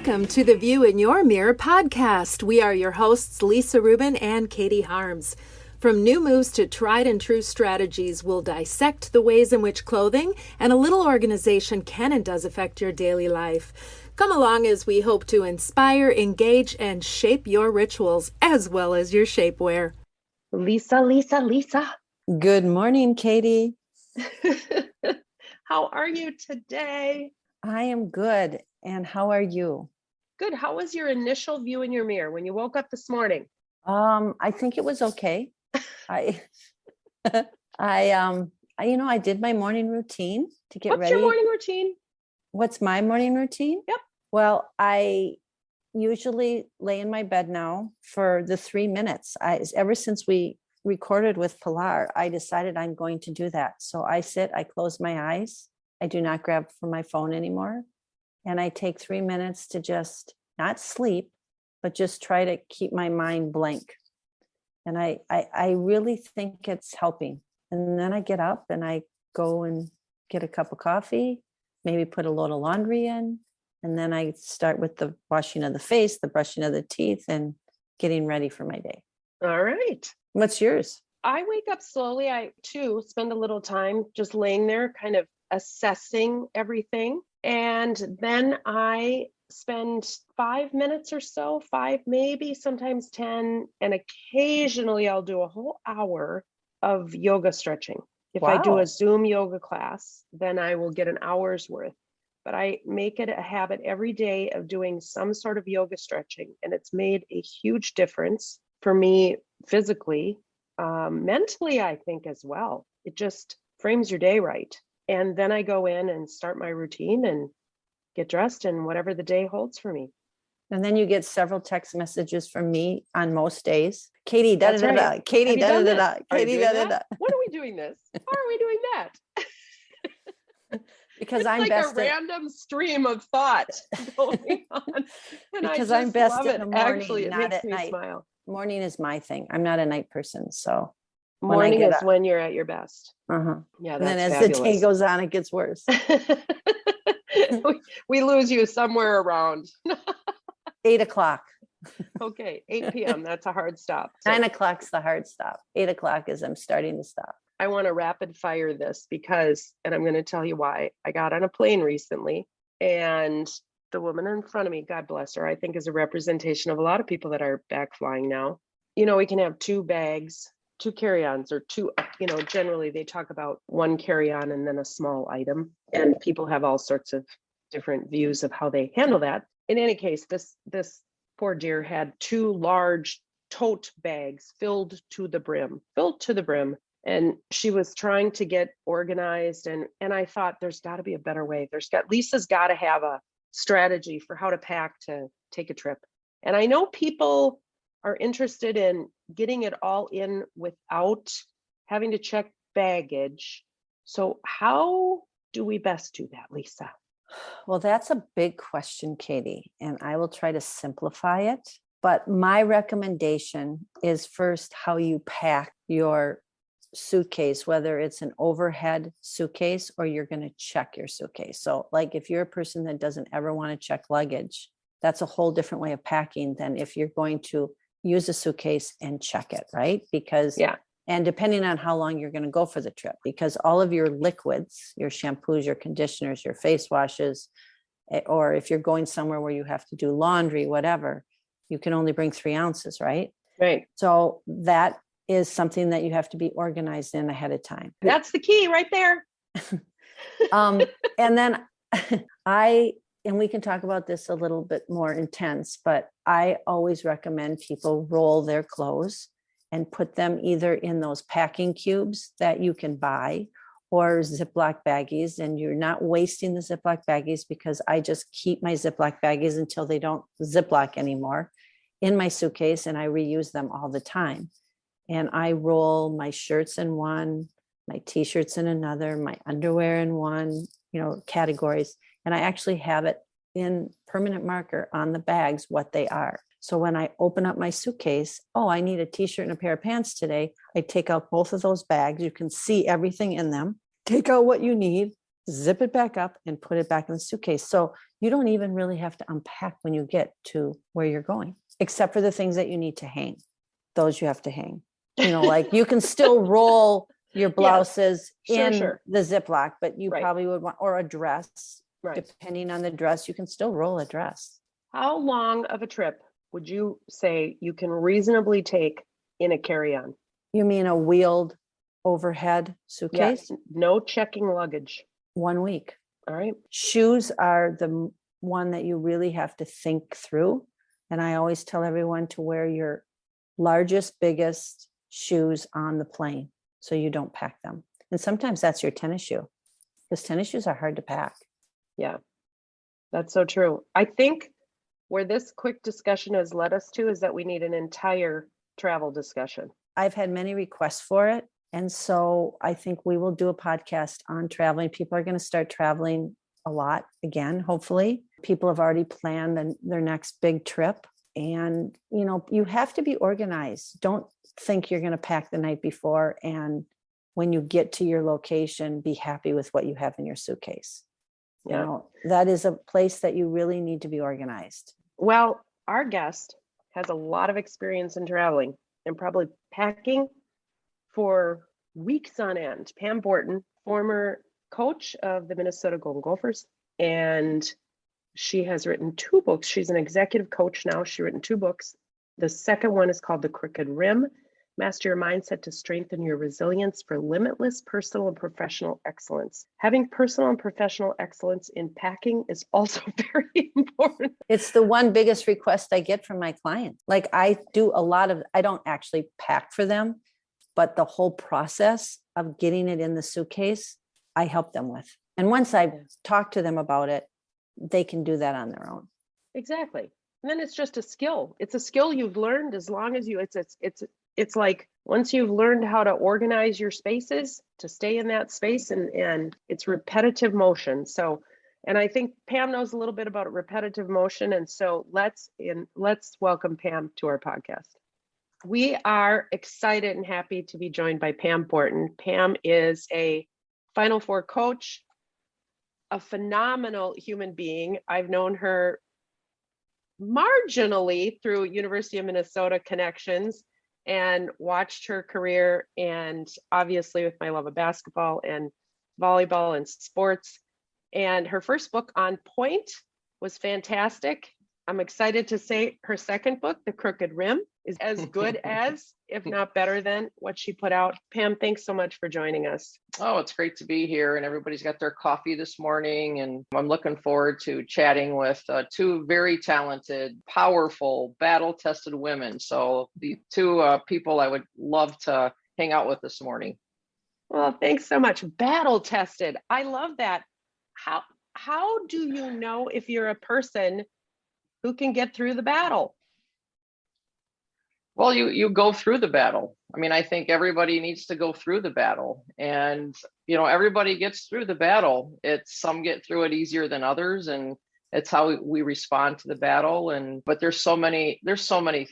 Welcome to the View in Your Mirror podcast. We are your hosts, Lisa Rubin and Katie Harms. From new moves to tried and true strategies, we'll dissect the ways in which clothing and a little organization can and does affect your daily life. Come along as we hope to inspire, engage, and shape your rituals as well as your shapewear. Lisa. Good morning, Katie. How are you today? I am good. And how are you? Good. How was your initial view in your mirror when you woke up this morning? I think it was okay. I did my morning routine to get ready. What's your morning routine? What's my morning routine? Yep. Well, I usually lay in my bed now for the 3 minutes. Ever since we recorded with Pilar, I decided I'm going to do that. So I sit, I close my eyes. I do not grab for my phone anymore. And I take 3 minutes to just not sleep, but just try to keep my mind blank. And I really think it's helping. And then I get up and I go and get a cup of coffee, maybe put a load of laundry in. And then I start with the washing of the face, the brushing of the teeth, and getting ready for my day. All right. What's yours? I wake up slowly. I, too, spend a little time just laying there, kind of assessing everything. And then I spend 5 minutes or so, 5, maybe sometimes 10. And occasionally I'll do a whole hour of yoga stretching. If I do a Zoom yoga class, then I will get an hour's worth. But I make it a habit every day of doing some sort of yoga stretching. And it's made a huge difference for me physically, mentally, I think as well. It just frames your day right. And then I go in and start my routine and get dressed and whatever the day holds for me. And then you get several text messages from me on most days. Katie, That's da da da. right. Katie, da da da. Are you Katie, doing da da da. that? When are we doing this? How are we doing that? Because it's I'm like best a at, random stream of thought going on. And because I I'm just best love in it. the morning, Actually, it not makes at me night. smile. Morning is my thing. I'm not a night person, so Morning is up. when you're at your best. Uh-huh. Yeah, And then that's as fabulous. the day goes on, it gets worse. we lose you somewhere around 8 o'clock. Okay, 8 p.m. That's a hard stop. So 9 o'clock's the hard stop. 8 o'clock is I'm starting to stop. I want to rapid fire this because, and I'm going to tell you why. I got on a plane recently, and the woman in front of me, God bless her, I think is a representation of a lot of people that are back flying now. You know, we can have 2 bags, 2 carry-ons, or 2, generally they talk about 1 carry-on and then a small item. And people have all sorts of different views of how they handle that. In any case, this poor dear had 2 large tote bags filled to the brim. And she was trying to get organized. And I thought there's got to be a better way. Lisa's got to have a strategy for how to pack to take a trip. And I know people are interested in getting it all in without having to check baggage. So how do we best do that, Lisa? Well, that's a big question, Katie, and I will try to simplify it. But my recommendation is first how you pack your suitcase, whether it's an overhead suitcase or you're going to check your suitcase. So like if you're a person that doesn't ever want to check luggage, that's a whole different way of packing than if you're going to use a suitcase and check it, right? Because and depending on how long you're going to go for the trip, because all of your liquids, your shampoos, your conditioners, your face washes, or if you're going somewhere where you have to do laundry, whatever, you can only bring 3 ounces, right? Right. So that is something that you have to be organized in ahead of time. That's the key right there. And then and we can talk about this a little bit more intense, but I always recommend people roll their clothes and put them either in those packing cubes that you can buy or Ziploc baggies. And you're not wasting the Ziploc baggies, because I just keep my Ziploc baggies until they don't Ziploc anymore in my suitcase, and I reuse them all the time. And I roll my shirts in one, my t-shirts in another, my underwear in one, categories. And I actually have it in permanent marker on the bags, what they are. So when I open up my suitcase, I need a t-shirt and a pair of pants today. I take out both of those bags. You can see everything in them. Take out what you need, zip it back up and put it back in the suitcase. So you don't even really have to unpack when you get to where you're going, except for the things that you need to hang. Those you have to hang. Like you can still roll your blouses in the Ziploc, but you probably would want, or a dress, depending on the dress, you can still roll a dress. How long of a trip would you say you can reasonably take in a carry-on? You mean a wheeled overhead suitcase? Yes. No checking luggage. 1 week. All right. Shoes are the one that you really have to think through. And I always tell everyone to wear your largest, biggest shoes on the plane so you don't pack them. And sometimes that's your tennis shoe, because tennis shoes are hard to pack. Yeah, that's so true. I think where this quick discussion has led us to is that we need an entire travel discussion. I've had many requests for it. And so I think we will do a podcast on traveling. People are going to start traveling a lot again, hopefully. People have already planned their next big trip. And, you have to be organized. Don't think you're going to pack the night before. And when you get to your location, be happy with what you have in your suitcase. Yeah. That is a place that you really need to be organized. Well, our guest has a lot of experience in traveling and probably packing for weeks on end. Pam Borton, former coach of the Minnesota Golden Gophers, and she has written 2 books. She's an executive coach now. She's written 2 books. The second one is called The Crooked Rim: Master Your Mindset to Strengthen Your Resilience for Limitless Personal and Professional Excellence. Having personal and professional excellence in packing is also very important. It's the one biggest request I get from my clients. Like I don't actually pack for them, but the whole process of getting it in the suitcase, I help them with. And once I've talked to them about it, they can do that on their own. Exactly. And then it's just a skill. It's a skill you've learned as long as it's like once you've learned how to organize your spaces to stay in that space, and it's repetitive motion. So, and I think Pam knows a little bit about repetitive motion. And so let's welcome Pam to our podcast. We are excited and happy to be joined by Pam Borton. Pam is a Final Four coach, a phenomenal human being. I've known her marginally through University of Minnesota connections and watched her career, and obviously with my love of basketball and volleyball and sports. And her first book, On Point, was fantastic. I'm excited to say her second book, The Crooked Rim, is as good as, if not better than, what she put out. Pam, thanks so much for joining us. Oh, it's great to be here, and everybody's got their coffee this morning, and I'm looking forward to chatting with 2 very talented, powerful, battle-tested women. So the 2 people I would love to hang out with this morning. Well, thanks so much. Battle-tested. I love that. How do you know if you're a person who can get through the battle? Well, you go through the battle. I mean, I think everybody needs to go through the battle, and everybody gets through the battle. Some get through it easier than others, and it's how we respond to the battle. But there's so many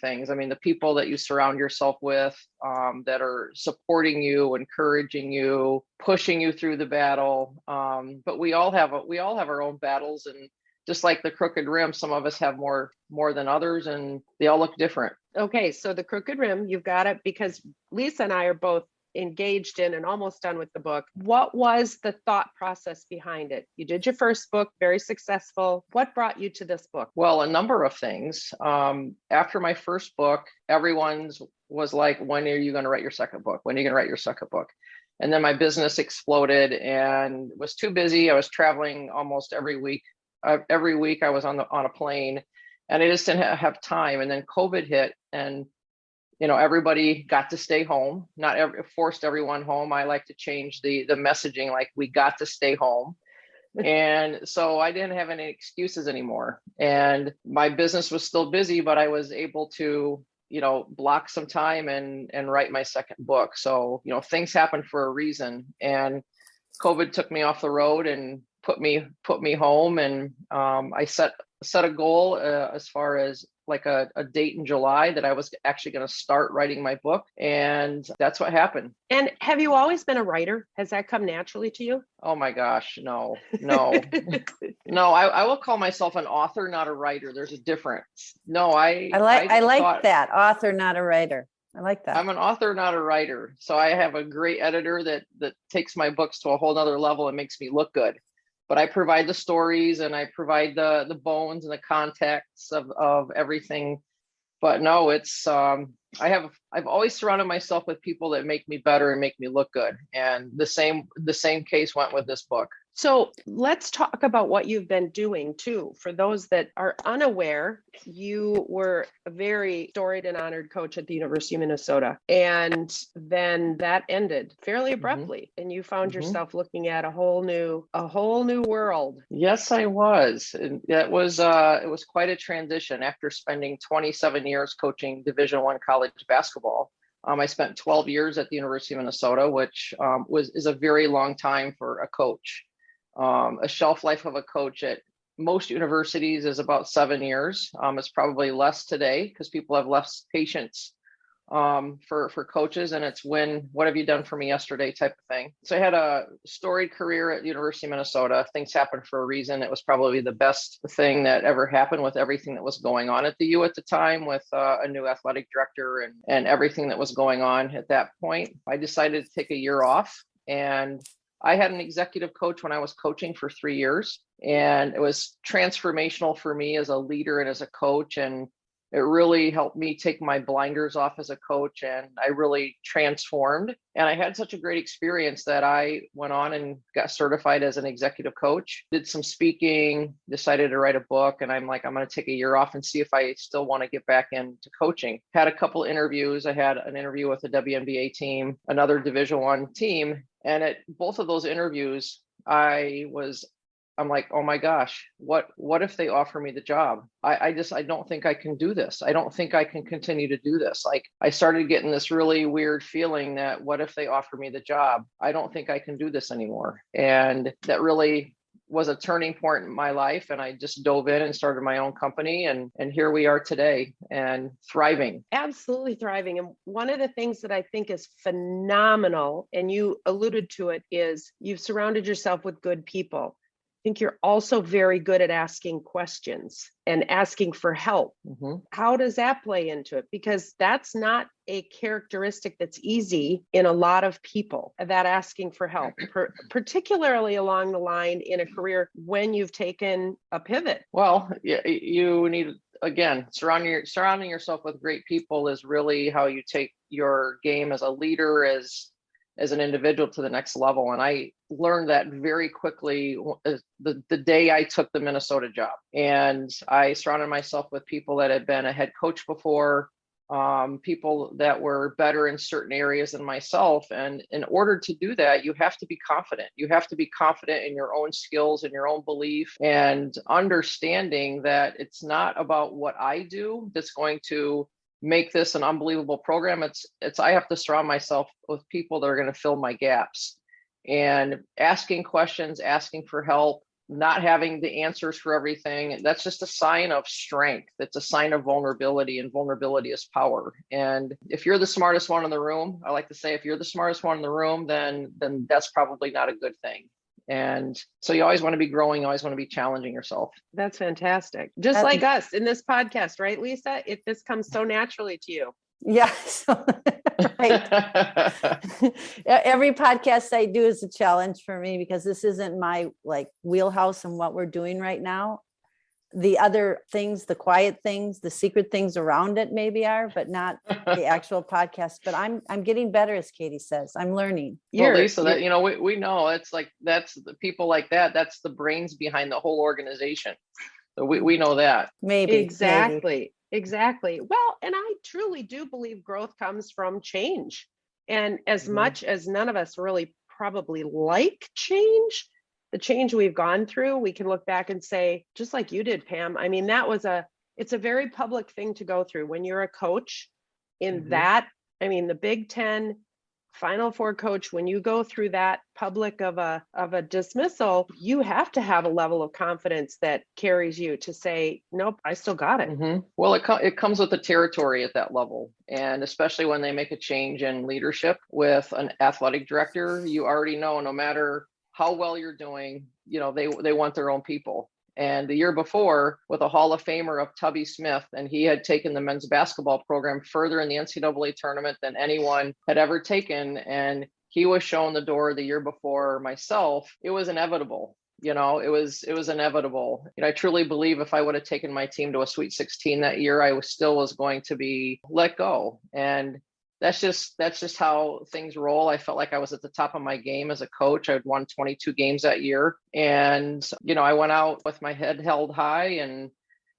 things. I mean, the people that you surround yourself with that are supporting you, encouraging you, pushing you through the battle. But we all have our own battles, and just like the Crooked Rim, some of us have more than others, and they all look different. Okay, so the Crooked Rim, you've got it, because Lisa and I are both engaged in and almost done with the book. What was the thought process behind it? You did your first book, very successful. What brought you to this book? Well, a number of things. After my first book, everyone's was like, when are you going to write your second book? When are you going to write your second book? And then my business exploded and was too busy. I was traveling almost every week. Every week I was on a plane, and I just didn't have time. And then COVID hit, and everybody got to stay home. Forced everyone home. I like to change the messaging, like we got to stay home. And so I didn't have any excuses anymore. And my business was still busy, but I was able to, block some time and write my second book. So, things happen for a reason. And COVID took me off the road and put me home. And I set a goal as far as like a date in July that I was actually going to start writing my book. And that's what happened. And have you always been a writer? Has that come naturally to you? Oh my gosh, no. No, I will call myself an author, not a writer. There's a difference. No, I like that. Author, not a writer. I like that. I'm an author, not a writer. So I have a great editor that takes my books to a whole nother level and makes me look good. But I provide the stories and I provide the bones and the context of everything. But no, it's I've always surrounded myself with people that make me better and make me look good. And the same case went with this book. So let's talk about what you've been doing too. For those that are unaware, you were a very storied and honored coach at the University of Minnesota. And then that ended fairly abruptly. And you found yourself looking at a whole new world. Yes, I was. And it was quite a transition after spending 27 years coaching Division I college basketball. I spent 12 years at the University of Minnesota, which is a very long time for a coach. A shelf life of a coach at most universities is about 7 years. It's probably less today because people have less patience for coaches, and it's what have you done for me yesterday type of thing. So I had a storied career at the University of Minnesota. Things happened for a reason. It was probably the best thing that ever happened with everything that was going on at the U at the time, with a new athletic director and everything that was going on at that point. I decided to take a year off, and I had an executive coach when I was coaching for 3 years, and it was transformational for me as a leader and as a coach. And it really helped me take my blinders off as a coach, and I really transformed. And I had such a great experience that I went on and got certified as an executive coach, did some speaking, decided to write a book. And I'm like, I'm going to take a year off and see if I still want to get back into coaching. Had a couple interviews. I had an interview with a WNBA team, another Division I team. And at both of those interviews, I'm like, oh my gosh, what if they offer me the job? I don't think I can do this. I don't think I can continue to do this. Like, I started getting this really weird feeling that what if they offer me the job? I don't think I can do this anymore. And that really was a turning point in my life. And I just dove in and started my own company. And here we are today, and thriving. Absolutely thriving. And one of the things that I think is phenomenal, and you alluded to it, is you've surrounded yourself with good people. I think you're also very good at asking questions and asking for help. How does that play into it? Because that's not a characteristic that's easy in a lot of people, that asking for help, particularly along the line in a career when you've taken a pivot. Well, you need, again, surrounding yourself with great people is really how you take your game as a leader, as an individual to the next level. And I learned that very quickly the day I took the Minnesota job. And I surrounded myself with people that had been a head coach before, people that were better in certain areas than myself. And in order to do that, you have to be confident. You have to be confident in your own skills and your own belief, and understanding that it's not about what I do that's going to make this an unbelievable program. It's I have to surround myself with people that are going to fill my gaps, and asking questions, asking for help, not having the answers for everything. That's just a sign of strength. It's a sign of vulnerability, and vulnerability is power. And if you're the smartest one in the room, I like to say, if you're the smartest one in the room, then that's probably not a good thing. And so you always want to be growing, you always want to be challenging yourself. That's fantastic. Just like us in this podcast, right, Lisa? This comes so naturally to you. Yeah. Every podcast I do is a challenge for me, because this isn't my wheelhouse and what we're doing right now. The other things, the quiet things, the secret things around it maybe are, but not the actual podcast. But I'm getting better, as Katie says. I'm learning. Well, Lisa, that we know it's like, that's the people like that. That's the brains behind the whole organization. So we know that. Maybe. Exactly. Well, and I truly do believe growth comes from change. And as much as none of us really probably like change, the change we've gone through, we can look back and say, just like you did, Pam, I mean, it's a very public thing to go through when you're a coach in that. I mean, the Big Ten Final Four coach, when you go through that public of a dismissal, you have to have a level of confidence that carries you to say, nope, I still got it. Mm-hmm. Well, it comes with the territory at that level. And especially when they make a change in leadership with an athletic director, you already know no matter how well you're doing, they want their own people. And the year before, with a Hall of Famer of Tubby Smith, and he had taken the men's basketball program further in the NCAA tournament than anyone had ever taken. And he was shown the door the year before myself. It was inevitable. It was inevitable. I truly believe if I would have taken my team to a Sweet 16 that year, I was going to be let go. And that's just how things roll. I felt like I was at the top of my game as a coach. I had won 22 games that year. And, I went out with my head held high, and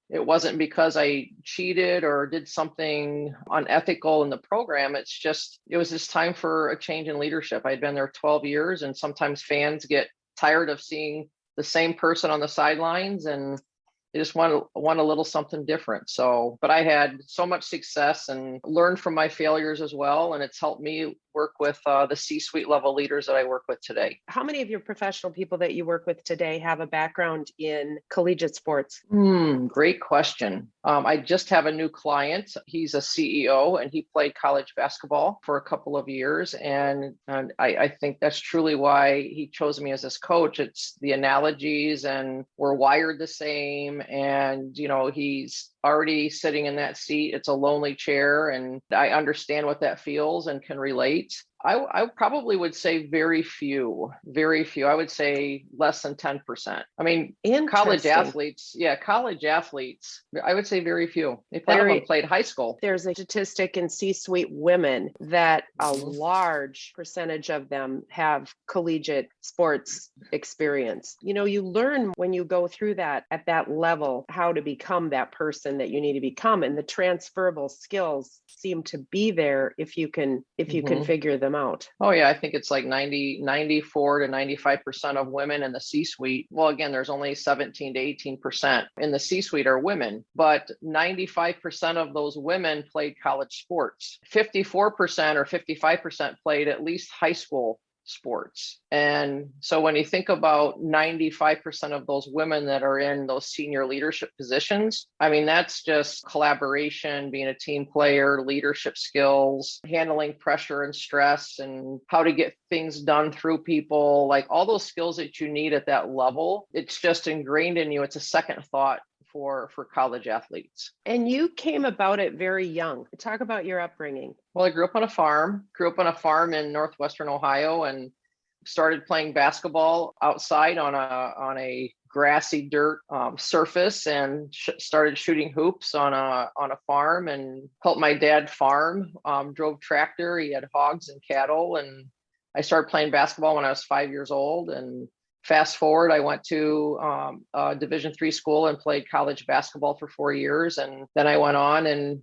it wasn't because I cheated or did something unethical in the program. It was just time for a change in leadership. I'd been there 12 years, and sometimes fans get tired of seeing the same person on the sidelines, and they just want a little something different. But I had so much success and learned from my failures as well. And it's helped me work with the C-suite level leaders that I work with today. How many of your professional people that you work with today have a background in collegiate sports? Great question. I just have a new client. He's a CEO, and he played college basketball for a couple of years. And I think that's truly why he chose me as his coach. It's the analogies, and we're wired the same. And, he's already sitting in that seat. It's a lonely chair, and I understand what that feels and can relate. I probably would say very few. I would say less than 10%. I mean, college athletes, I would say very few. They played high school. There's a statistic in C-suite women that a large percentage of them have collegiate sports experience. You learn when you go through that at that level, how to become that person that you need to become. And the transferable skills seem to be there if you can figure them out. Oh yeah, I think it's like 94 to 95% of women in the C-suite. Well, again, there's only 17 to 18% in the C-suite are women, but 95% of those women played college sports. 54% or 55% played at least high school sports. And so when you think about 95% of those women that are in those senior leadership positions, I mean, that's just collaboration, being a team player, leadership skills, handling pressure and stress, and how to get things done through people, like all those skills that you need at that level. It's just ingrained in you. It's a second thought for college athletes. And you came about it very young. Talk about your upbringing. Well, I grew up on a farm in northwestern Ohio, and started playing basketball outside on a grassy dirt surface, and started shooting hoops on a farm, and helped my dad farm, drove tractor. He had hogs and cattle, and I started playing basketball when I was 5 years old. And fast forward, I went to a Division III school and played college basketball for 4 years. And then I went on and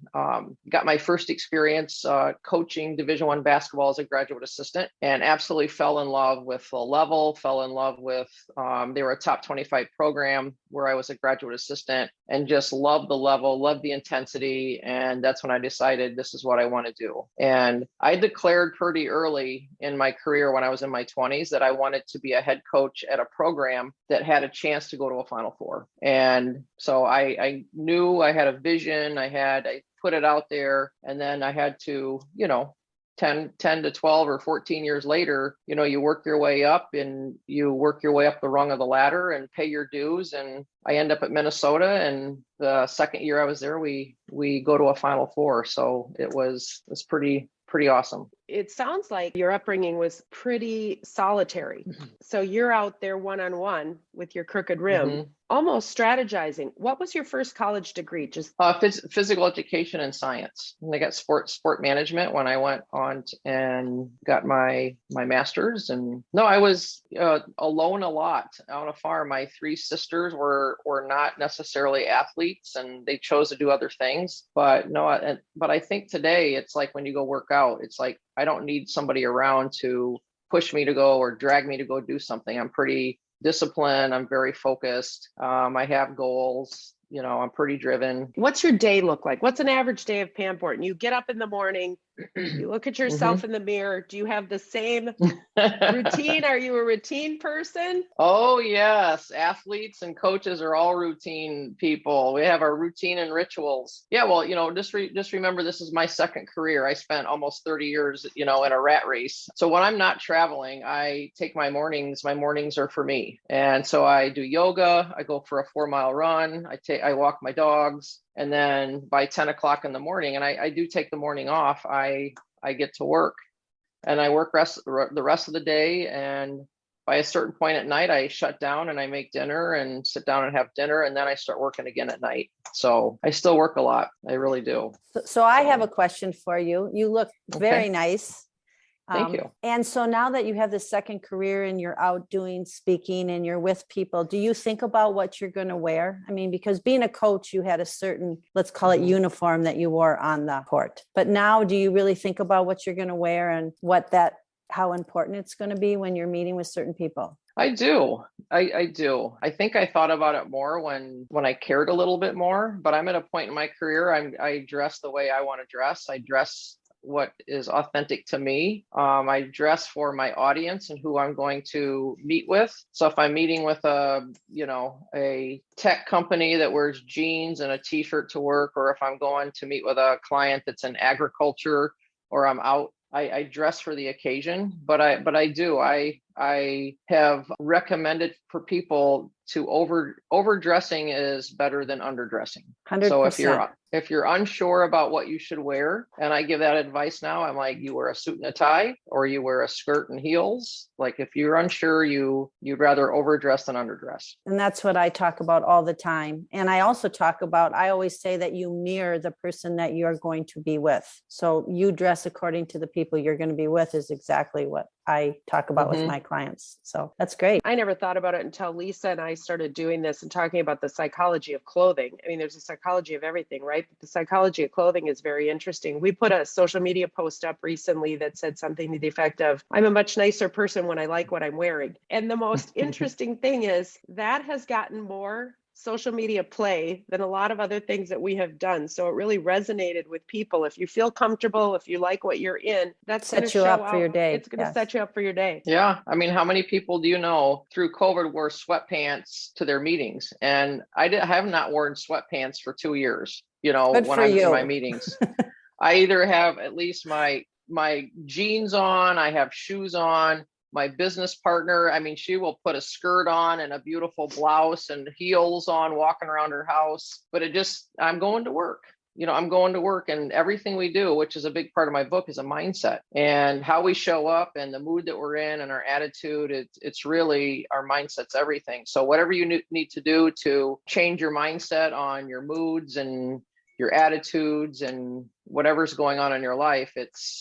got my first experience coaching Division I basketball as a graduate assistant, and absolutely fell in love with the level, they were a top 25 program where I was a graduate assistant, and just loved the level, loved the intensity. And that's when I decided this is what I want to do. And I declared pretty early in my career, when I was in my 20s, that I wanted to be a head coach at a program that had a chance to go to a Final Four. And so I knew I had a vision. I put it out there, and then I had to, 10 to 12 or 14 years later, you work your way up, and you work your way up the rung of the ladder and pay your dues. And I end up at Minnesota, and the second year I was there, we go to a Final Four. So it was pretty awesome. It sounds like your upbringing was pretty solitary. So you're out there one-on-one with your crooked rim, almost strategizing. What was your first college degree? Just physical education and science. And I got sport management when I went on and got my master's. And no, I was alone a lot on a farm. My three sisters were not necessarily athletes, and they chose to do other things. But no, but I think today it's like when you go work out, it's like I don't need somebody around to push me to go or drag me to go do something. I'm pretty disciplined. I'm very focused. I have goals. I'm pretty driven. What's your day look like? What's an average day of Pam Borton? You get up in the morning. You look at yourself in the mirror. Do you have the same routine? Are you a routine person? Oh, yes. Athletes and coaches are all routine people. We have our routine and rituals. Yeah, well, just remember, this is my second career. I spent almost 30 years, in a rat race. So when I'm not traveling, I take my mornings. My mornings are for me. And so I do yoga. I go for a 4-mile run. I walk my dogs. And then by 10 o'clock in the morning, and I do take the morning off, I get to work, and I work the rest of the day. And by a certain point at night, I shut down and I make dinner and sit down and have dinner. And then I start working again at night. So I still work a lot. I really do. So I have a question for you. You look very Okay. nice. Thank you. And so now that you have the second career and you're out doing speaking and you're with people, do you think about what you're going to wear? I mean, because being a coach, you had a certain, let's call it uniform that you wore on the court. But now do you really think about what you're going to wear and how important it's going to be when you're meeting with certain people? I do. I do. I think I thought about it more when I cared a little bit more, but I'm at a point in my career, I dress the way I want to dress. I dress what is authentic to me. I dress for my audience and who I'm going to meet with. So if I'm meeting with a tech company that wears jeans and a t-shirt to work, or if I'm going to meet with a client that's in agriculture, or I'm out, I dress for the occasion. But I have recommended for people to overdressing is better than underdressing. 100%. So if you're unsure about what you should wear, and I give that advice now, I'm like, you wear a suit and a tie, or you wear a skirt and heels. Like if you're unsure, you'd rather overdress than underdress. And that's what I talk about all the time. And I also I always say that you mirror the person that you're going to be with. So you dress according to the people you're going to be with is exactly what I talk about with my clients. So that's great. I never thought about it until Lisa and I started doing this and talking about the psychology of clothing. I mean, there's a psychology of everything, right? But the psychology of clothing is very interesting. We put a social media post up recently that said something to the effect of, I'm a much nicer person when I like what I'm wearing. And the most interesting thing is that has gotten more social media play than a lot of other things that we have done. So it really resonated with people. If you feel comfortable, if you like what you're in, that's going to set you up for your day. It's going to set you up for your day. Yeah. I mean, how many people do you know through COVID wore sweatpants to their meetings? And I have not worn sweatpants for 2 years, when I'm in my meetings. I either have at least my jeans on, I have shoes on. My business partner, I mean, she will put a skirt on and a beautiful blouse and heels on, walking around her house. But I'm going to work. I'm going to work, and everything we do, which is a big part of my book, is a mindset, and how we show up and the mood that we're in and our attitude. It's really, our mindset's everything. So whatever you need to do to change your mindset on your moods and your attitudes and whatever's going on in your life,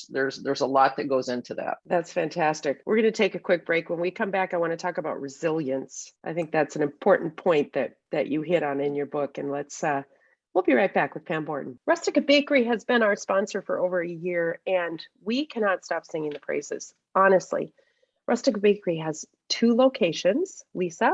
there's a lot that goes into that. That's fantastic. We're going to take a quick break. When we come back, I want to talk about resilience. I think that's an important point that you hit on in your book. And we'll be right back with Pam Borton. Rustica Bakery has been our sponsor for over a year, and we cannot stop singing the praises. Honestly, Rustica Bakery has 2 locations. Lisa?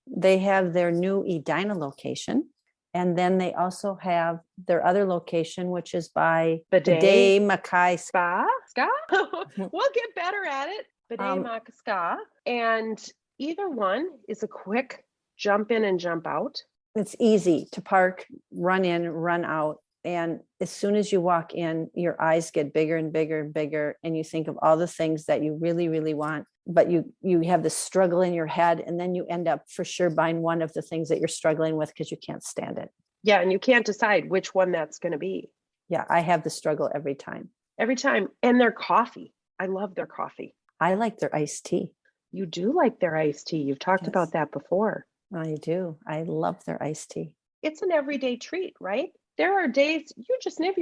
They have their new Edina location. And then they also have their other location, which is by Bidet Mackay Spa. We'll get better at it. Bidet Mackay Spa. And either one is a quick jump in and jump out. It's easy to park, run in, run out. And as soon as you walk in, your eyes get bigger and bigger and bigger. And you think of all the things that you really, really want. But you have this struggle in your head, and then you end up for sure buying one of the things that you're struggling with because you can't stand it. Yeah, and you can't decide which one that's going to be. Yeah, I have the struggle every time. Every time. And their coffee. I love their coffee. I like their iced tea. You do like their iced tea. You've talked about that before. I do. I love their iced tea. It's an everyday treat, right? There are days you just need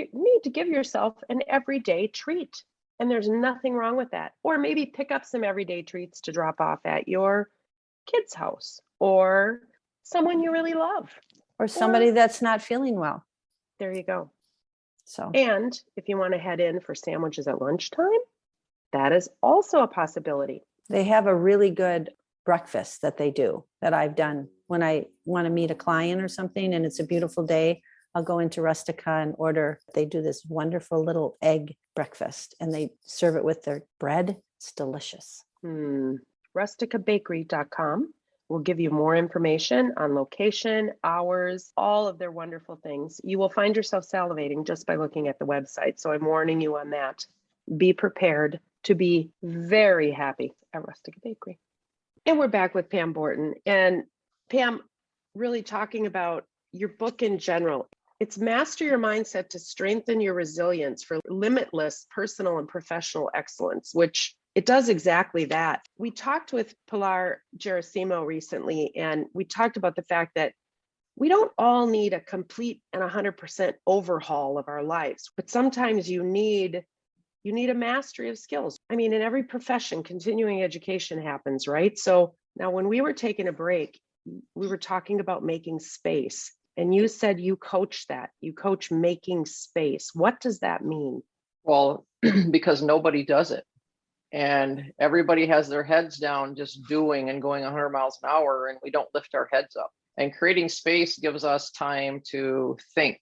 to give yourself an everyday treat. And there's nothing wrong with that. Or maybe pick up some everyday treats to drop off at your kid's house, or someone you really love. Or somebody that's not feeling well. There you go. So, and if you want to head in for sandwiches at lunchtime, that is also a possibility. They have a really good breakfast that they do that I've done when I want to meet a client or something and it's a beautiful day. I'll go into Rustica and order. They do this wonderful little egg breakfast and they serve it with their bread. It's delicious. Rusticabakery.com will give you more information on location, hours, all of their wonderful things. You will find yourself salivating just by looking at the website. So I'm warning you on that. Be prepared to be very happy at Rustica Bakery. And we're back with Pam Borton. And Pam, really talking about your book in general. It's Master Your Mindset to Strengthen Your Resilience for Limitless Personal and Professional Excellence, which it does exactly that. We talked with Pilar Gerasimo recently, and we talked about the fact that we don't all need a complete and 100% overhaul of our lives, but sometimes you need a mastery of skills. I mean, in every profession, continuing education happens, right? So now when we were taking a break, we were talking about making space. And you said you coach that. You coach making space. What does that mean? Well, because nobody does it. And everybody has their heads down just doing and going 100 miles an hour, and we don't lift our heads up. And creating space gives us time to think,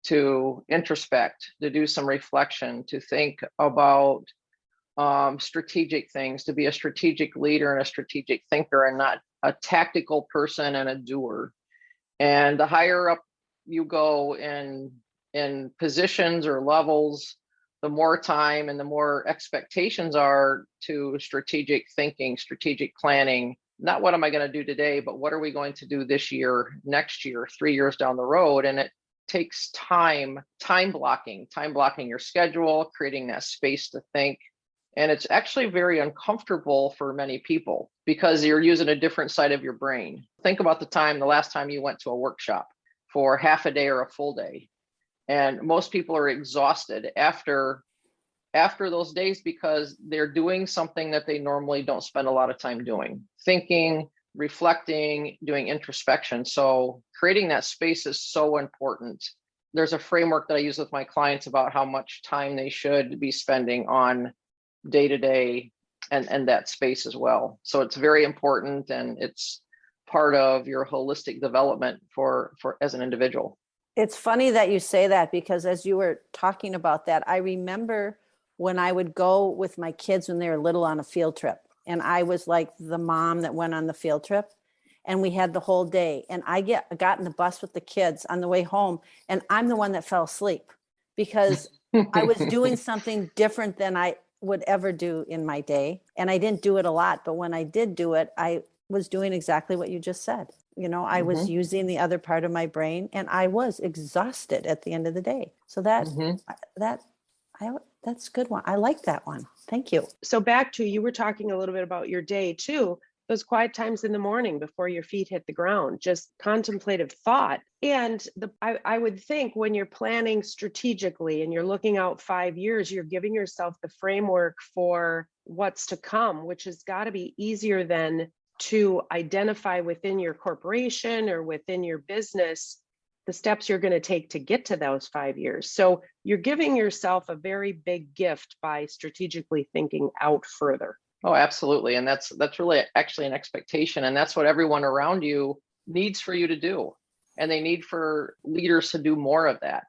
to introspect, to do some reflection, to think about strategic things, to be a strategic leader and a strategic thinker and not a tactical person and a doer. And the higher up you go in positions or levels, the more time and the more expectations are to strategic thinking, strategic planning. Not what am I going to do today, but what are we going to do this year, next year, 3 years down the road? And it takes time blocking your schedule, creating that space to think. And it's actually very uncomfortable for many people because you're using a different side of your brain. Think about the last time you went to a workshop for half a day or a full day. And most people are exhausted after those days because they're doing something that they normally don't spend a lot of time doing, thinking, reflecting, doing introspection. So creating that space is so important. There's a framework that I use with my clients about how much time they should be spending on day-to-day and that space as well. So it's very important, and it's part of your holistic development for as an individual. It's funny that you say that, because as you were talking about that, I remember when I would go with my kids when they were little on a field trip, and I was like the mom that went on the field trip, and we had the whole day, and I got in the bus with the kids on the way home, and I'm the one that fell asleep because I was doing something different than I would ever do in my day. And I didn't do it a lot, but when I did do it, I was doing exactly what you just said. You know, I was using the other part of my brain, and I was exhausted at the end of the day. So that's a good one. I like that one. Thank you. So back to, you were talking a little bit about your day too, those quiet times in the morning before your feet hit the ground, just contemplative thought. And I would think when you're planning strategically and you're looking out 5 years, you're giving yourself the framework for what's to come, which has got to be easier than to identify within your corporation or within your business the steps you're going to take to get to those 5 years. So you're giving yourself a very big gift by strategically thinking out further. Oh, absolutely. And that's really actually an expectation. And that's what everyone around you needs for you to do. And they need for leaders to do more of that.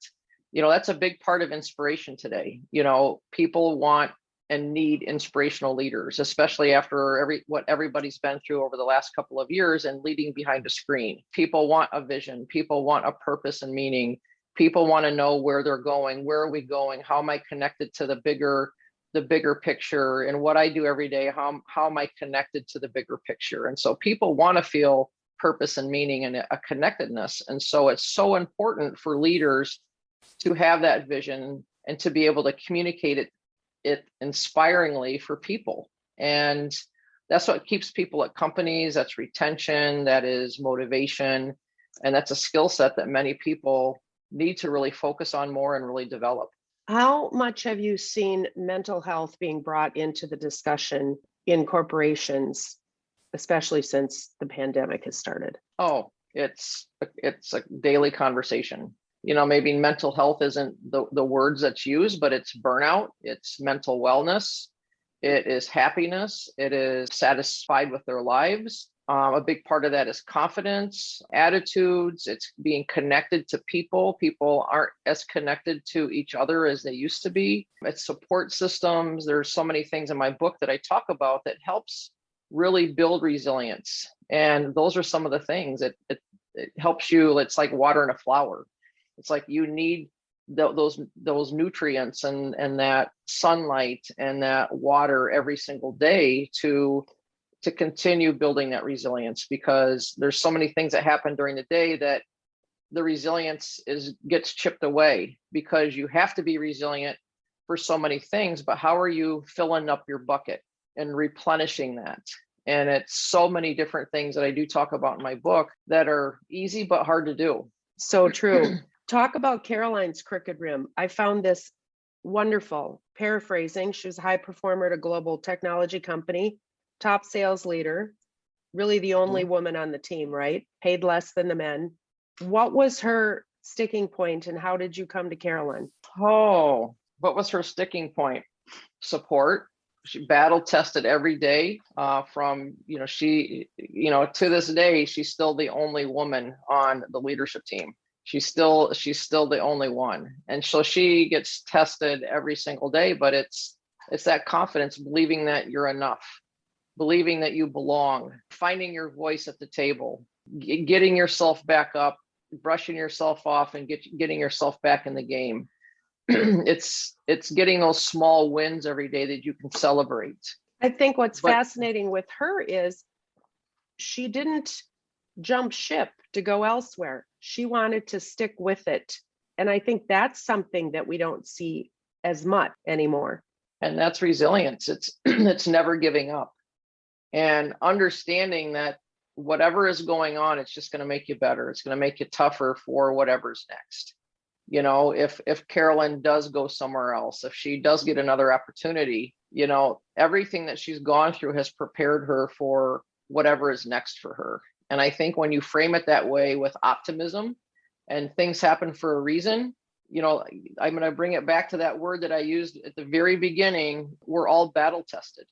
You know, that's a big part of inspiration today. You know, people want and need inspirational leaders, especially after what everybody's been through over the last couple of years and leading behind a screen. People want a vision. People want a purpose and meaning. People want to know where they're going. Where are we going? How am I connected to the bigger picture? And what I do every day, how am I connected to the bigger picture? And so people want to feel purpose and meaning and a connectedness. And so it's so important for leaders to have that vision and to be able to communicate it inspiringly for people. And that's what keeps people at companies. That's retention, that is motivation. And that's a skill set that many people need to really focus on more and really develop. How much have you seen mental health being brought into the discussion in corporations, especially since the pandemic has started? Oh, it's a daily conversation. You know, maybe mental health isn't the words that's used, but it's burnout, it's mental wellness, it is happiness, it is satisfied with their lives, A big part of that is confidence, attitudes. It's being connected to people. People aren't as connected to each other as they used to be. It's support systems. There's so many things in my book that I talk about that helps really build resilience. And those are some of the things that it helps you. It's like watering a flower. It's like you need those nutrients and that sunlight and that water every single day to continue building that resilience, because there's so many things that happen during the day that the resilience gets chipped away, because you have to be resilient for so many things. But how are you filling up your bucket and replenishing that? And it's so many different things that I do talk about in my book that are easy but hard to do. So true. Talk about Caroline's Crooked Rim. I found this wonderful. Paraphrasing, she was a high performer at a global technology company, top sales leader, really the only woman on the team, right? Paid less than the men. What was her sticking point, and how did you come to Caroline? Oh, what was her sticking point? Support. She battle tested every day from, she, to this day, she's still the only woman on the leadership team. She's still the only one. And so she gets tested every single day, but it's that confidence, believing that you're enough, believing that you belong, finding your voice at the table, getting yourself back up, brushing yourself off, and getting yourself back in the game. It's getting those small wins every day that you can celebrate. I think what's fascinating with her is she didn't jump ship to go elsewhere. She wanted to stick with it. And I think that's something that we don't see as much anymore. And that's resilience. It's never giving up. And understanding that whatever is going on, it's just going to make you better. It's going to make you tougher for whatever's next. If Carolyn does go somewhere else, if she does get another opportunity, everything that she's gone through has prepared her for whatever is next for her. And I think when you frame it that way with optimism, and things happen for a reason, I'm going to bring it back to that word that I used at the very beginning. We're all battle tested.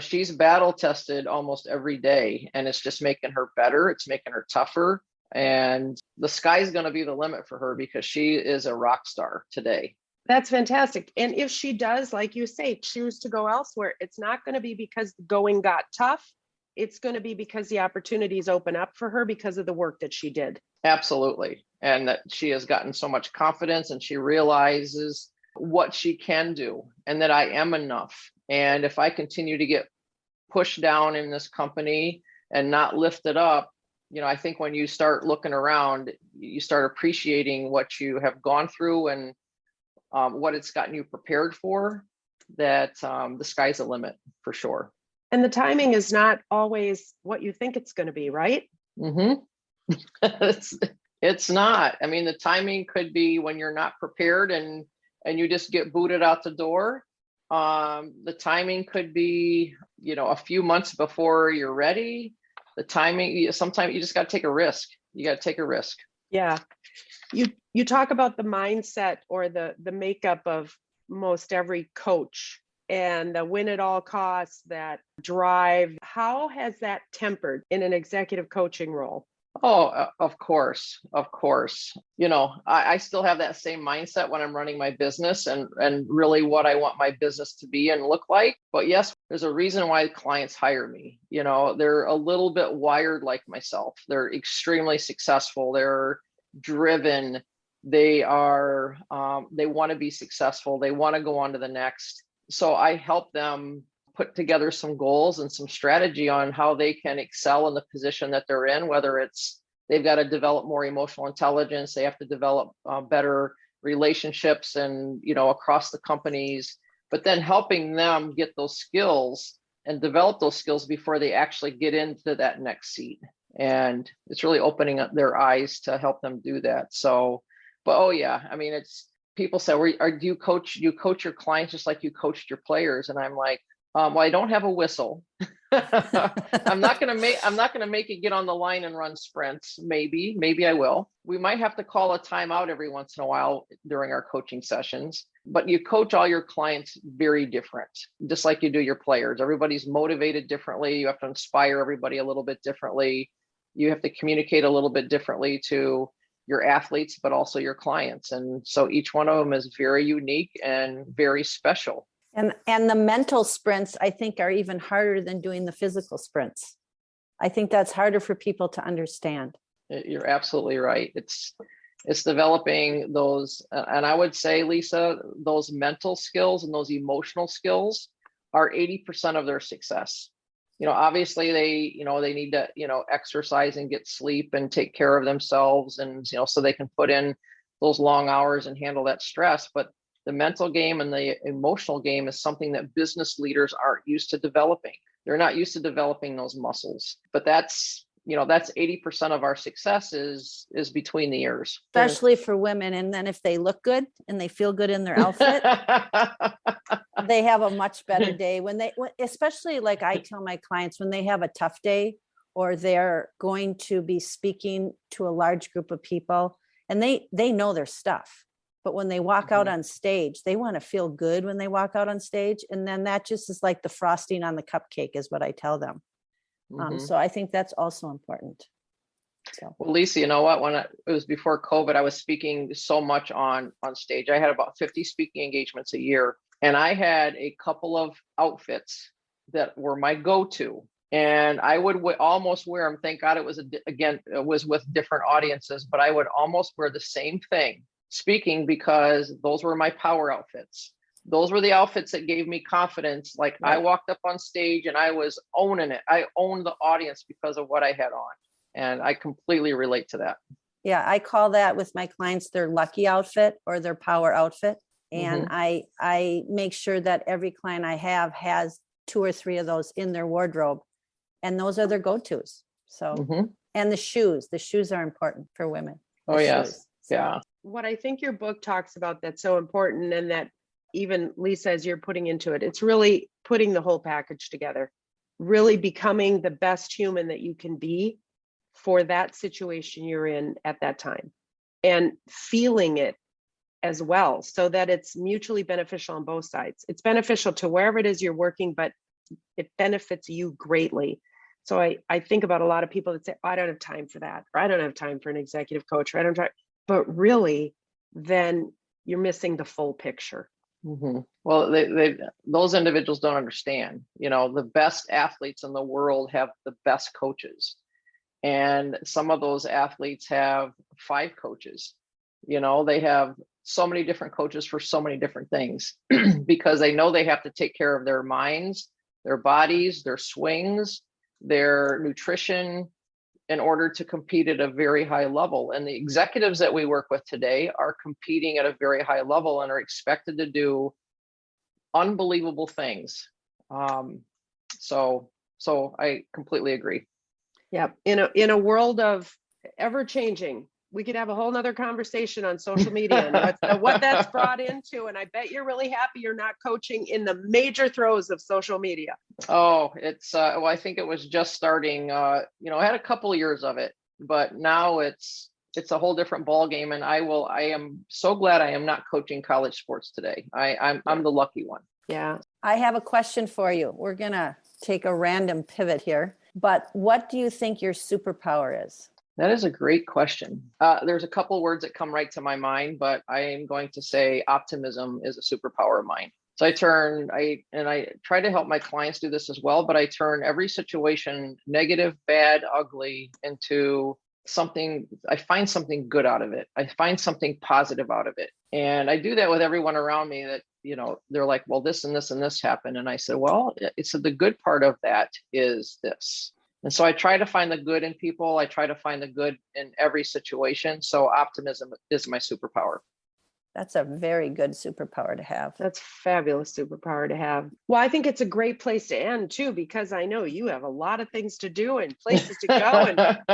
She's battle tested almost every day, and it's just making her better. It's making her tougher. And the sky's going to be the limit for her, because she is a rock star today. That's fantastic. And if she does, like you say, choose to go elsewhere, it's not going to be because the going got tough. It's going to be because the opportunities open up for her because of the work that she did. Absolutely. And that she has gotten so much confidence, and she realizes what she can do, and that I am enough. And if I continue to get pushed down in this company and not lifted up, I think when you start looking around, you start appreciating what you have gone through and what it's gotten you prepared for, that the sky's the limit for sure. And the timing is not always what you think it's going to be, right? Mm-hmm. It's not. I mean, the timing could be when you're not prepared and you just get booted out the door. The timing could be, a few months before you're ready. The timing, sometimes you just got to take a risk. You got to take a risk. Yeah. You talk about the mindset or the makeup of most every coach, and the win at all costs, that drive. How has that tempered in an executive coaching role? Oh, of course. I still have that same mindset when I'm running my business and really what I want my business to be and look like. But yes, there's a reason why clients hire me. They're a little bit wired like myself. They're extremely successful. They're driven. They want to be successful. They want to go on to the next. So I help them put together some goals and some strategy on how they can excel in the position that they're in, whether it's they've got to develop more emotional intelligence, they have to develop better relationships and, across the companies, but then helping them get those skills and develop those skills before they actually get into that next seat. And it's really opening up their eyes to help them do that. So, but oh yeah, I mean, it's people say, do you coach your clients just like you coached your players? And I'm like, Well, I don't have a whistle. I'm not going to make it get on the line and run sprints. Maybe I will. We might have to call a timeout every once in a while during our coaching sessions, but you coach all your clients very different, just like you do your players. Everybody's motivated differently. You have to inspire everybody a little bit differently. You have to communicate a little bit differently to your athletes, but also your clients. And so each one of them is very unique and very special. And the mental sprints, I think, are even harder than doing the physical sprints. I think that's harder for people to understand. You're absolutely right. It's developing those, and I would say, Lisa, those mental skills and those emotional skills are 80% of their success. Obviously they need to, exercise and get sleep and take care of themselves, and, so they can put in those long hours and handle that stress. But the mental game and the emotional game is something that business leaders aren't used to developing. They're not used to developing those muscles, but that's 80% of our success is between the ears. Especially for women. And then if they look good and they feel good in their outfit, they have a much better day especially like I tell my clients, when they have a tough day or they're going to be speaking to a large group of people and they know their stuff. But when they walk out on stage, they want to feel good when they walk out on stage. And then that just is like the frosting on the cupcake is what I tell them. So I think that's also important. So. Well, Lisa, you know what? When it was before COVID, I was speaking so much on stage. I had about 50 speaking engagements a year. And I had a couple of outfits that were my go-to. And I would almost wear them. Thank God it was with different audiences, but I would almost wear the same thing speaking, because those were my power outfits. Those were the outfits that gave me confidence. Like right. I walked up on stage and I was owning it. I owned the audience because of what I had on. And I completely relate to that. Yeah, I call that with my clients their lucky outfit or their power outfit. And I make sure that every client I have has 2 or 3 of those in their wardrobe. And those are their go-tos. So, and the shoes are important for women. Oh, yes. Yeah. What I think your book talks about that's so important, and that even Lisa, as you're putting into it, it's really putting the whole package together, really becoming the best human that you can be for that situation you're in at that time, and feeling it as well, so that it's mutually beneficial on both sides. It's beneficial to wherever it is you're working, but it benefits you greatly. So I think about a lot of people that say, I don't have time for that, or I don't have time for an executive coach, or I don't try. But really, then you're missing the full picture. Well, those individuals don't understand. The best athletes in the world have the best coaches. And some of those athletes have 5 coaches. They have so many different coaches for so many different things because they know they have to take care of their minds, their bodies, their swings, their nutrition, in order to compete at a very high level. And the executives that we work with today are competing at a very high level and are expected to do unbelievable things. So I completely agree. Yeah. In a world of ever changing, we could have a whole nother conversation on social media and what that's brought into. And I bet you're really happy you're not coaching in the major throes of social media. Oh, it's, well, I think it was just starting, I had a couple of years of it, but now it's a whole different ball game. And I am so glad I am not coaching college sports today. I'm the lucky one. Yeah. I have a question for you. We're going to take a random pivot here, but what do you think your superpower is? That is a great question. There's a couple words that come right to my mind, but I am going to say optimism is a superpower of mine. So I try to help my clients do this as well, but I turn every situation, negative, bad, ugly, into something. I find something good out of it. I find something positive out of it. And I do that with everyone around me that, they're like, well, this and this and this happened. And I said, well, it's the good part of that is this. And so I try to find the good in people. I try to find the good in every situation. So optimism is my superpower. That's a very good superpower to have. That's a fabulous superpower to have. Well, I think it's a great place to end too, because I know you have a lot of things to do and places to go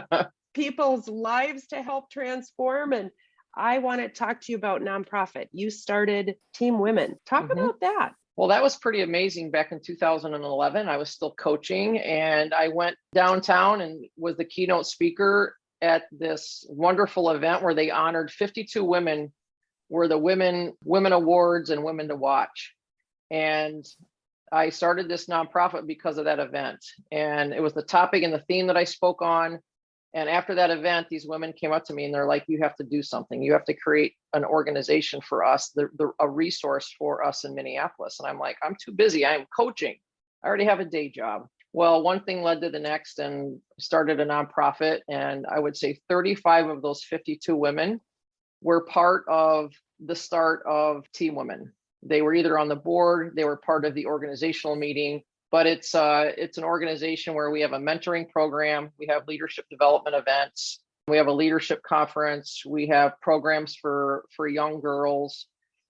and people's lives to help transform. And I want to talk to you about nonprofit. You started Team Women. Talk about that. Well, that was pretty amazing. Back in 2011, I was still coaching, and I went downtown and was the keynote speaker at this wonderful event where they honored 52 women, were the women awards and women to watch. And I started this nonprofit because of that event. And it was the topic and the theme that I spoke on. And after that event, these women came up to me and they're like, you have to do something. You have to create an organization for us, a resource for us in Minneapolis. And I'm like, I'm too busy. I'm coaching. I already have a day job. Well, one thing led to the next and started a nonprofit. And I would say 35 of those 52 women were part of the start of Team Women. They were either on the board, they were part of the organizational meeting, but it's an organization where we have a mentoring program, we have leadership development events, we have a leadership conference, we have programs for young girls.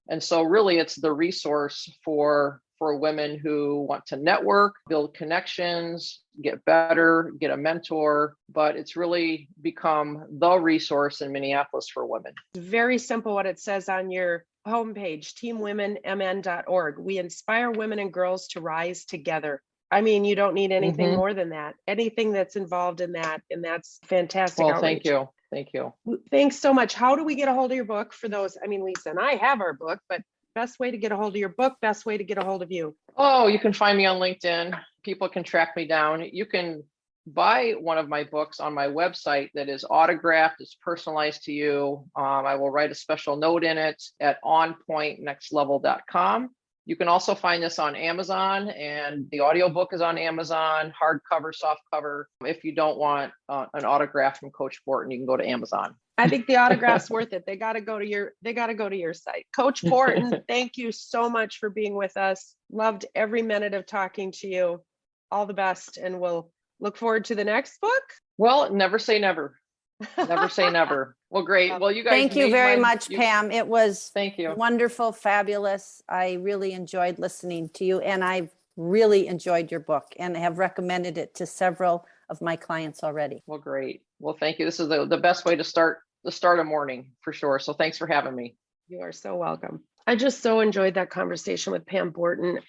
And so really it's the resource for women who want to network, build connections, get better, get a mentor, but it's really become the resource in Minneapolis for women. Very simple what it says on your homepage, teamwomenmn.org. We inspire women and girls to rise together. I mean, you don't need anything more than that. Anything that's involved in that, and that's fantastic. Well, outreach. thank you. Thank you. Thanks so much. How do we get a hold of your book for those? I mean, Lisa and I have our book, but best way to get a hold of your book, best way to get a hold of you. Oh, you can find me on LinkedIn. People can track me down. You can buy one of my books on my website that is autographed. It's personalized to you. I will write a special note in it at onpointnextlevel.com. You can also find this on Amazon, and the audiobook is on Amazon, hardcover, softcover. If you don't want an autograph from Coach Borton, you can go to Amazon. I think the autograph's worth it. They got to go to your site. Coach Borton, thank you so much for being with us. Loved every minute of talking to you. All the best, and we'll look forward to the next book. Well, never say never. Never say never. Well, great. Well, you guys. Thank you very much, Pam. It was thank you. Wonderful, fabulous. I really enjoyed listening to you, and I've really enjoyed your book and have recommended it to several of my clients already. Well, great. Well, thank you. This is the best way to start a morning for sure. So thanks for having me. You are so welcome. I just so enjoyed that conversation with Pam Borton.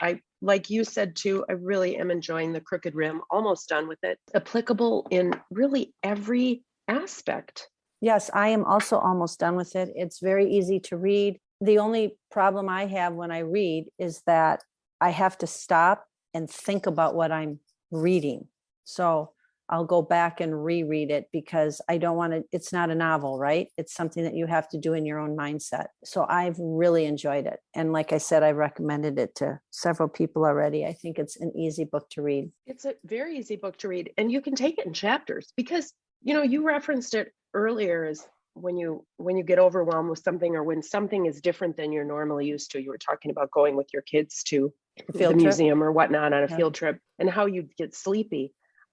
Like you said too, I really am enjoying the Crooked Rim, almost done with it. Applicable in really every aspect. Yes, I am also almost done with it. It's very easy to read. The only problem I have when I read is that I have to stop and think about what I'm reading. So I'll go back and reread it because I don't want to, it's not a novel, right? It's something that you have to do in your own mindset. So I've really enjoyed it. And like I said, I recommended it to several people already. I think it's an easy book to read. It's a very easy book to read, and you can take it in chapters because, you know, you referenced it earlier as when you get overwhelmed with something, or when something is different than you're normally used to. You were talking about going with your kids to the museum or whatnot on a field trip, and how you get sleepy.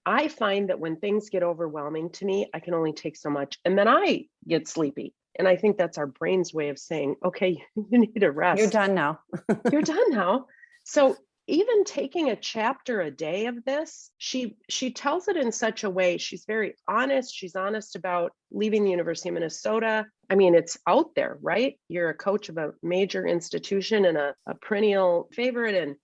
I find that when things get overwhelming to me, I can only take so much, and then I get sleepy. And I think that's our brain's way of saying, okay, you need a rest. You're done now. You're done now. So even taking a chapter a day of this, she tells it in such a way. She's very honest. She's honest about leaving the University of Minnesota. I mean, it's out there, right? You're a coach of a major institution and a perennial favorite. And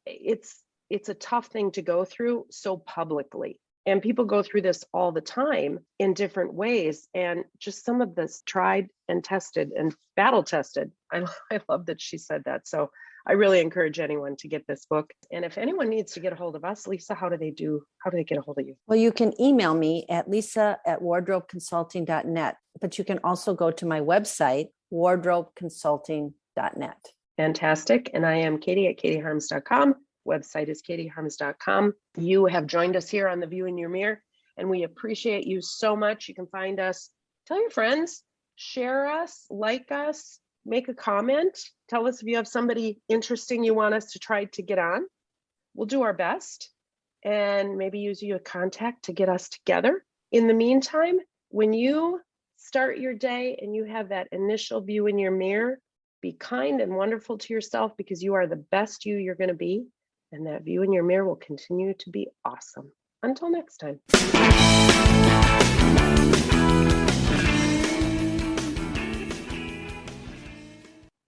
it's a tough thing to go through so publicly. And people go through this all the time in different ways. And just some of this tried and tested and battle tested. I love that she said that. So I really encourage anyone to get this book. And if anyone needs to get a hold of us, Lisa, how do they get a hold of you? Well, you can email me at lisa@wardrobeconsulting.net, but you can also go to my website, wardrobeconsulting.net. Fantastic. And I am Katie at katieharms.com. Website is katieharms.com. You have joined us here on The View in Your Mirror, and we appreciate you so much. You can find us, tell your friends, share us, like us, make a comment. Tell us if you have somebody interesting you want us to try to get on. We'll do our best and maybe use you a contact to get us together. In the meantime, when you start your day and you have that initial view in your mirror, be kind and wonderful to yourself, because you are the best you're going to be. And that view in your mirror will continue to be awesome. Until next time.